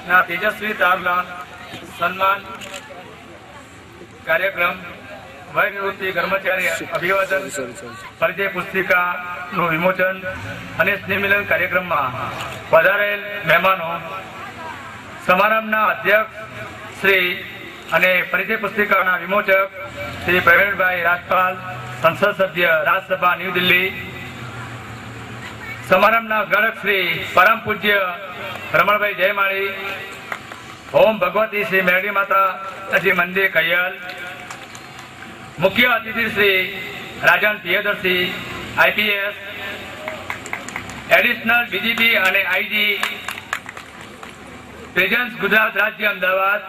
ના તેજસ્વી તારના સન્માન કાર્યક્રમ વય નિવૃત્તિ કર્મચારી અભિવાદન પરિચય પુસ્તિકાનું વિમોચન અને સ્નેહમિલન કાર્યક્રમમાં પધારેલ મહેમાનો, સમારંભના અધ્યક્ષ શ્રી અને પરિચય પુસ્તિકાના વિમોચક શ્રી પ્રવીણભાઈ રાજપાલ, સંસદ સભ્ય રાજ્યસભા ન્યૂ દિલ્હી, સમારંભના ગણક શ્રી પરમ પૂજ્ય રમણભાઈ જયમાળી, ઓમ ભગવતી શ્રી મેરડી માતાજી મંદિર કૈયલ, મુખ્ય અતિથિ શ્રી રાજન પ્રિયદર્શી IPS, એડિશનલ DGP અને IG પ્રેઝન્સ ગુજરાત રાજ્ય અમદાવાદ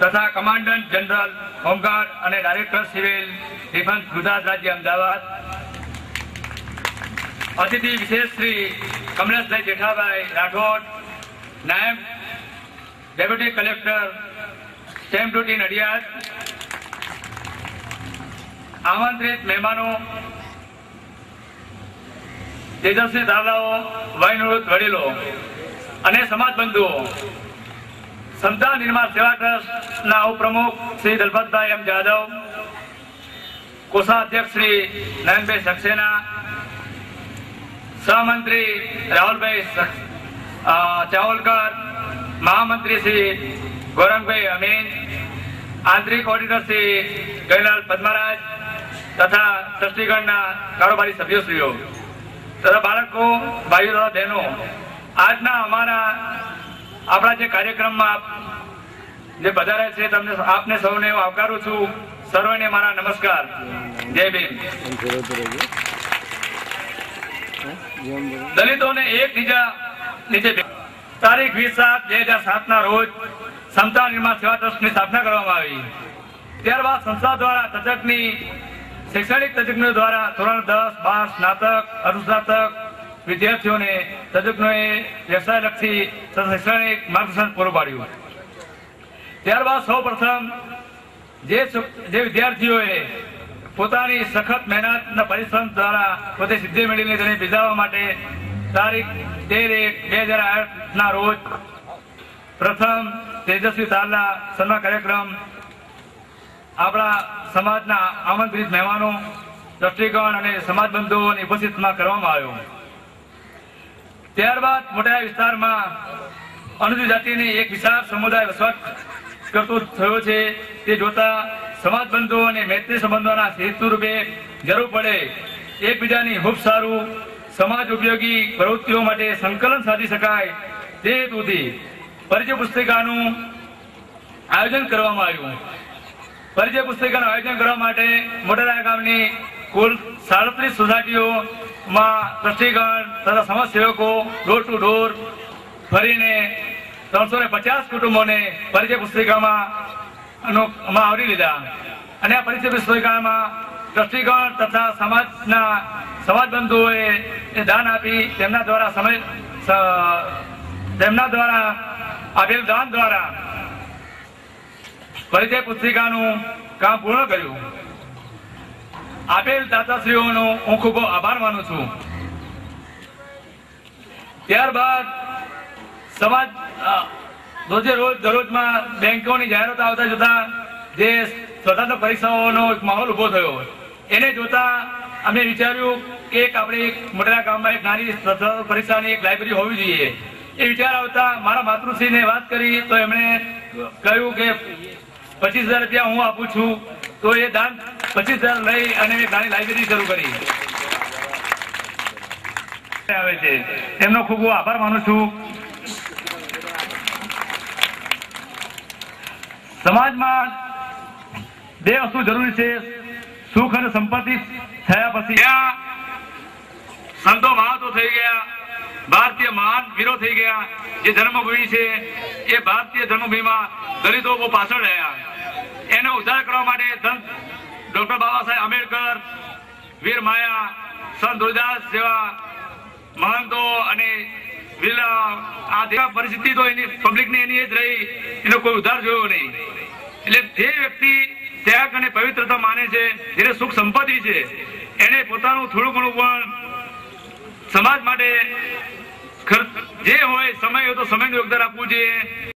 તથા કમાન્ડન્ટ જનરલ હોમગાર્ડ અને ડાયરેક્ટર સિવિલ ડિફેન્સ ગુજરાત રાજ્ય અમદાવાદ, અતિથિ વિશેષ શ્રી કમલેશભાઈ જેઠાભાઈ રાઠોડ, નાયબ deputy collector stamp duty Nadiad, આમંત્રિત મહેમાનો, તેજસ્વી દાદાઓ, વયનિવૃત્ત વડીલો અને સમાજ બંધુઓ, સમતા નિર્માણ સેવા ટ્રસ્ટના ઉપપ્રમુખ શ્રી દલપતભાઈ M જાદવ, કોષાધ્યક્ષ શ્રી નયનભાઈ સક્સેના, સહમંત્રી રાહુલભાઈ ચાવલકર, મહામંત્રી શ્રી ગૌરંગભાઈ અમીન, આંતરિક ઓડિટર શ્રી ગઈલાલ પદ્મરાજ તથા ટ્રસ્ટીગણના કારોબારી સભ્યોશ્રીઓ તથા બાળકો, ભાઈઓ તથા બહેનો, આજના આપણા જે કાર્યક્રમમાં જે પધારે છે તમને આપને સૌને હું આવકારું છું. સર્વને મારા નમસ્કાર. જય ભીમ. દલિતોને એક નીચે તારીખ 20/7/2007 ના રોજ સમતા નિર્માણ સેવા ટ્રસ્ટની સ્થાપના કરવામાં આવી. ત્યારબાદ સંસ્થા દ્વારા તજજ્ઞની શૈક્ષણિક તજજ્ઞો દ્વારા ધોરણ 10, 12 સ્નાતક, અનુસ્નાતક વિદ્યાર્થીઓને તજજ્ઞોએ વ્યવસાયલક્ષી શૈક્ષણિક માર્ગદર્શન પૂરું પાડ્યું. ત્યારબાદ સૌપ્રથમ જે વિદ્યાર્થીઓએ પોતાની સખત મહેનતના પરિશ્રમ દ્વારા પોતે સિદ્ધિ મેળવીને તેને બિરદાવવા માટે તારીખ 13/1/2008 ના રોજ પ્રથમ તેજસ્વી તારના સન્માન કાર્યક્રમ આપણા સમાજના આમંત્રિત મહેમાનો, ટ્રસ્ટીગણ અને સમાજ બંધુઓની ઉપસ્થિતિમાં કરવામાં આવ્યો. ત્યારબાદ મોટા વિસ્તારમાં અનુસૂચિત જાતિની એક વિશાળ સમુદાય વસવાટ કરતો થયો છે. તે જોતા સમાજ બંધુઓ અને મૈત્રી સંબંધોના હેતુ રૂપે જરૂર પડે એકબીજાની ખૂબ સારું સમાજ ઉપયોગી પ્રવૃત્તિઓ માટે સંકલન સાધી શકાય તે હેતુથી પરિચય પુસ્તિકાનું આયોજન કરવામાં આવ્યું. પરિચય પુસ્તિકાનું આયોજન કરવા માટે મોટેરા ગામની કુલ 37 સોસાયટીઓમાં ટ્રસ્ટીગણ તથા સમાજસેવકો ડોર ટુ ડોર ફરીને 350 કુટુંબોને પરિચય પુસ્તિકામાં આવરી લીધા. અને આ પરિચય પુસ્તિકામાં ટ્રસ્ટીગણ તથા સમાજ બંધુઓએ દાન આપી તેમના દ્વારા આપેલ દાન દ્વારા પરિચય પુસ્તિકાનું કામ પૂર્ણ કર્યું. આપેલ દાતાશ્રીઓનો હું ખૂબ આભાર માનું છું. ત્યારબાદ સમાજ દરરોજમાં બેંકોની જાહેરાતો આવતા જોતા જે સ્વતંત્ર પરીક્ષાઓનો માહોલ ઉભો થયો, એને જોતા અમે વિચાર્યું કે આપણે મોટેરા ગામમાં એક નાની સ્વતંત્ર પરીક્ષાની એક લાઇબ્રેરી હોવી જોઈએ. એ વિચાર આવતા મારા માતૃશ્રીને વાત કરી તો એમણે કહ્યું કે 25,000 રૂપિયા હું આપું છું. તો એ દાન 25,000 લઈ અને એક નાની લાઇબ્રેરી શરૂ કરી આવે છે. એમનો ખૂબ આભાર માનું છું. સમાજમાં બે વસ્તુ જરૂરી છે, સુખ અને સંપત્તિ થયા પછી સંતો મહાતો થઈ ગયા, ભારતીય મહાન વીરો થઈ ગયા. જે જન્મભૂમિ છે એ ભારતીય જન્મભૂમિમાં દલિતો બહુ પાછળ રહ્યા. એનો ઉદ્ધાર કરવા માટે ડોક્ટર બાબા સાહેબ આંબેડકર, વીર માયા, સંત દુર્દાસ જેવા મહંતો અને આ જેવા પરિસ્થિતિ તો એની પબ્લિકની એની જ રહી, એનો કોઈ ઉદ્ધાર જોયો નહીં. એટલે જે વ્યક્તિ ત્યાગ અને પવિત્રતા માને છે, જેને સુખ સંપત્તિ છે, એને પોતાનું થોડું ઘણું પણ સમાજ માટે જે હોય સમય હોય તો સમયનું યોગદાન આપવું આપવું જોઈએ